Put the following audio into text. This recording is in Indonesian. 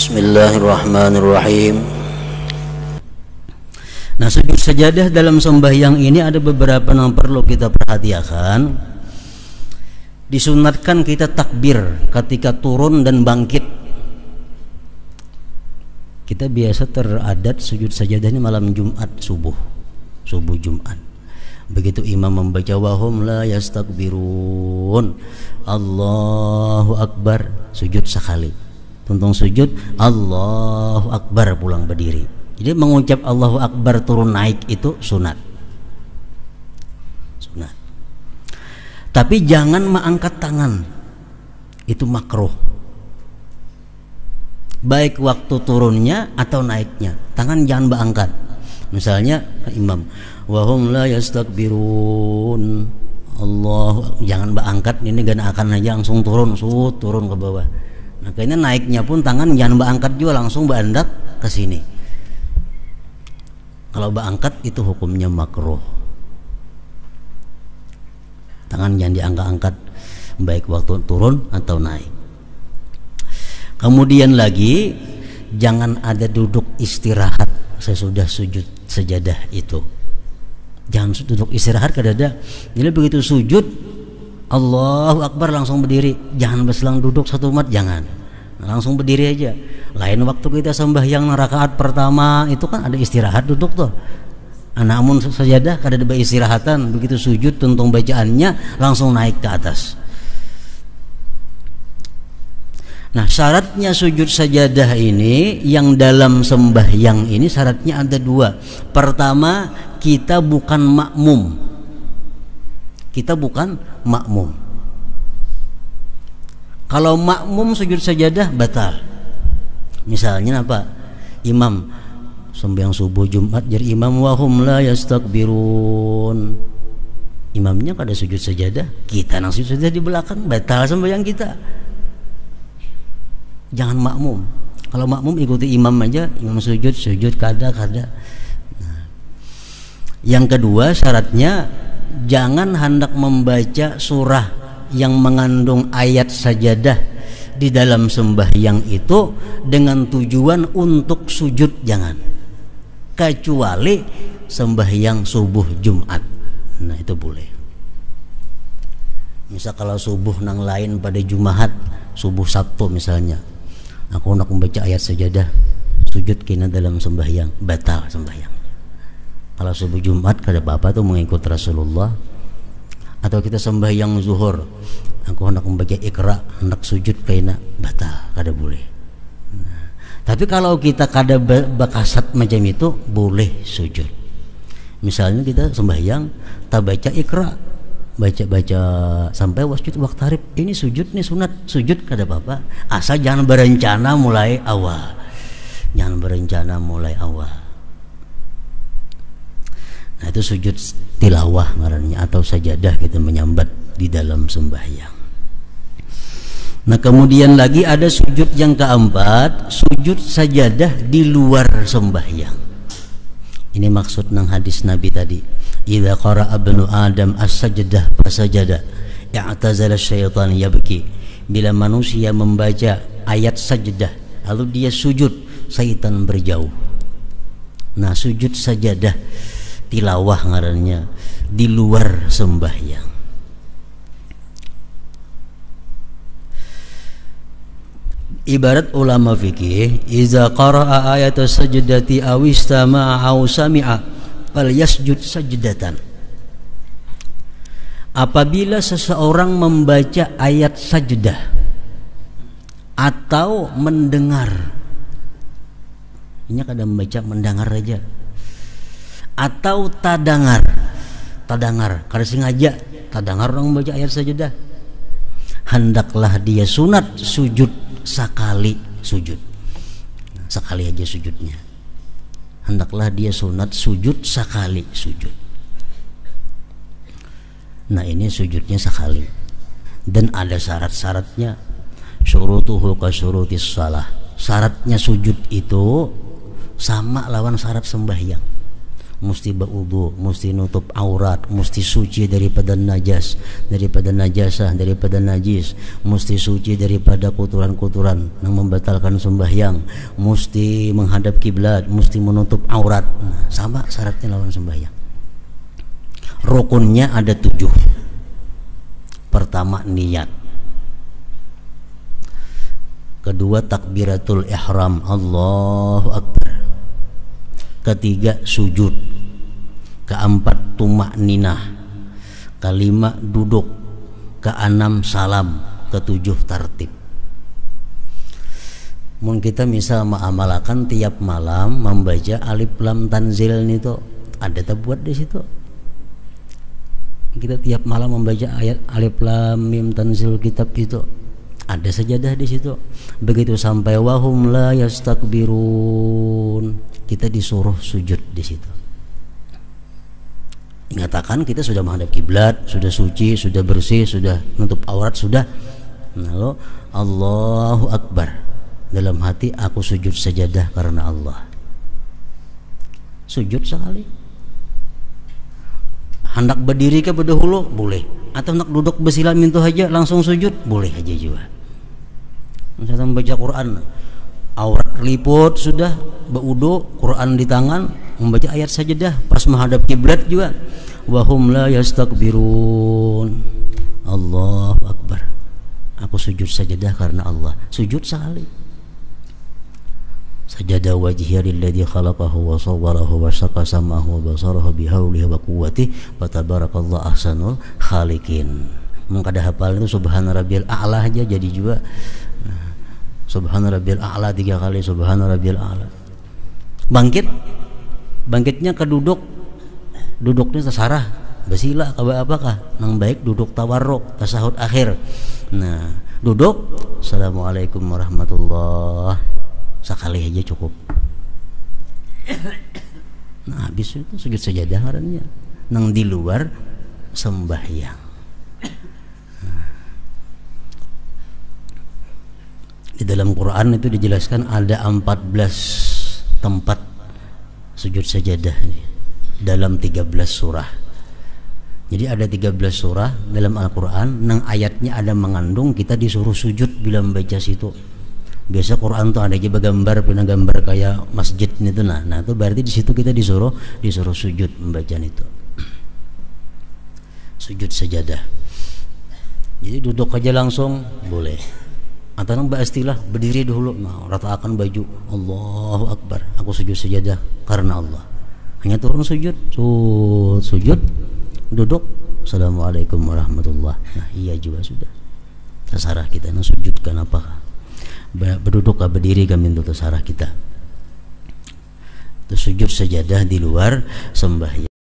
Bismillahirrahmanirrahim. Nah, sujud sajadah dalam sembahyang ini ada beberapa yang perlu kita perhatikan. Disunatkan kita takbir ketika turun dan bangkit. Kita biasa teradat sujud sajadah ini malam Jumat subuh Jumat. Begitu imam membaca wahum la yastakbirun, Allahu Akbar, sujud sekali. Tuntung sujud, Allahu Akbar, pulang berdiri. Jadi mengucap Allahu Akbar turun naik itu sunat. Tapi jangan mengangkat tangan, itu makruh. Baik waktu turunnya atau naiknya, tangan jangan berangkat. Misalnya imam wahum la yastakbirun, Allah, jangan berangkat, ini gak akan aja langsung turun ke bawah. Nah, kayaknya naiknya pun tangan jangan berangkat juga, langsung berandak ke sini. Kalau berangkat itu hukumnya makruh. Tangan jangan diangkat-angkat baik waktu turun atau naik. Kemudian lagi jangan ada duduk istirahat sesudah sujud sajadah itu. Jangan duduk istirahat kadada. Jadi begitu sujud Allahu Akbar langsung berdiri. Jangan berselang duduk satu mat, jangan. Langsung berdiri aja. Lain waktu kita sembahyang rakaat pertama itu kan ada istirahat duduk tuh. Namun sajadah kadada beristirahatan, begitu sujud tuntung bacaannya langsung naik ke atas. Nah, syaratnya sujud sajadah ini yang dalam sembahyang ini syaratnya ada dua. Pertama, kita bukan makmum. Kalau makmum sujud sajadah batal. Misalnya apa? Imam sembahyang subuh Jumat jadi imam wahum la yastakbirun. Imamnya kada sujud sajadah, kita nang sujud sajadah di belakang, batal sembahyang kita. Jangan makmum. Kalau makmum ikuti imam aja, imam sujud kada. Nah, yang kedua syaratnya jangan hendak membaca surah yang mengandung ayat sajadah di dalam sembahyang itu dengan tujuan untuk sujud, jangan. Kecuali sembahyang subuh Jumat. Nah, itu boleh. Misal kalau subuh nang lain pada Jumat, subuh Sabtu misalnya, aku nak membaca ayat sajadah, sujud kena dalam sembahyang, batal sembahyang. Kalau subuh Jumat kada apa-apa tuh mengikut Rasulullah. Atau kita sembahyang zuhur, aku hendak membaca Iqra, hendak sujud kena, batal, kada boleh. Nah, tapi kalau kita kada bakasat macam itu, boleh sujud. Misalnya kita sembahyang, tak baca Iqra, baca sampai wasjud waqtarib, ini sujud nih sunat, sujud kada apa-apa, asal jangan berencana mulai awal. Nah, itu sujud tilawah ngarannya atau sajadah kita menyambat di dalam sembahyang. Nah, kemudian lagi ada sujud yang keempat, sujud sajadah di luar sembahyang. Ini maksud nang hadis Nabi tadi, idza qara'a ibnu adam as-sajdah fasajada i'tazala syaitan yabki. Bila manusia membaca ayat sajdah lalu dia sujud, syaitan berjauh. Nah, sujud sajadah tilawah ngarannya di luar sembahyang. Ibarat ulama fikih, iza qara'a ayat sajdati aw istama'a aw sami'a fal yasjud sajdatan. Apabila seseorang membaca ayat sajdah atau mendengar, ini kadang membaca mendengar aja, atau tadangar kada sengaja tadangar orang membaca ayat sajdah, hendaklah dia sunat sujud sekali aja sujudnya. Hendaklah dia sunat sujud sekali sujud. Nah, ini sujudnya sekali dan ada syarat-syaratnya. Syurutuhu ka syurutis shalah. Syaratnya sujud itu sama lawan syarat sembahyang. mesti berwudu, mesti nutup aurat, mesti suci daripada najas, daripada najasah, daripada najis, mesti suci daripada kotoran-kotoran yang membatalkan sembahyang, mesti menghadap kiblat, mesti menutup aurat. Nah, sama syaratnya lawan sembahyang. Rukunnya ada 7. Pertama niat, kedua takbiratul ihram, Allahu Akbar, ketiga sujud, keempat tumakninah, kelima duduk, keenam salam, ketujuh tartib. Mun kita misal mengamalkan tiap malam membaca alif lam tanzil itu ada terbuat di situ. Kita tiap malam membaca ayat alif lam mim tanzil kitab itu ada sajadah di situ. Begitu sampai wahum la yastakbirun, kita disuruh sujud di situ. Ingatakan kita sudah menghadap kiblat, sudah suci, sudah bersih, sudah nutup aurat, sudah. Lalu Allahu Akbar, dalam hati aku sujud sajadah karena Allah. Sujud sekali. Hendak berdiri ke berdahulu boleh, atau hendak duduk bersila mintu aja langsung sujud boleh aja juga. Misalnya membaca Quran, aurat liput sudah, berwudu, Quran di tangan, membaca ayat sajadah pas menghadap kiblat juga. Wahum la yastakbirun, Allahu Akbar, aku sujud sajadah karena Allah. Sujud sekali. Sajada wajhiya lilladzi khalaqahu wa sawwarahu wa syaqa samahu wa basarahu bihaulihi wa quwwatihi wa tabarakallahu ahsanul khaliqin. Mengkada hafal itu subhana rabbiyal a'la aja jadi juga. Subhana rabbiyal a'la 3 kali, subhana rabbiyal a'la. Bangkitnya ke duduknya tasarah basila apakah nang baik duduk tawarruk tasahud akhir. Nah, duduk assalamualaikum warahmatullahi sekali aja cukup. Nah, habis itu sujud sajadah karena nang di luar sembahyang. Di dalam Quran itu dijelaskan ada 14 tempat sujud sajadah ini dalam 13 surah. Jadi ada 13 surah dalam Al-Quran nang ayatnya ada mengandung kita disuruh sujud bila membaca situ. Biasa Quran tuh ada juga gambar, punya gambar kayak masjid itu. Nah itu berarti di situ kita disuruh sujud membaca itu. Sujud sajadah. Jadi duduk aja langsung boleh. Atau nang istilah berdiri dulu, nah, ratakan baju, Allahu Akbar, aku sujud sajadah karena Allah. Hanya turun sujud, duduk, assalamualaikum warahmatullah. Nah iya juga sudah. Terserah kita nang sujudkan apakah. Berduduk atau berdiri kami untuk terserah kita. Itu sujud sajadah di luar sembahyang.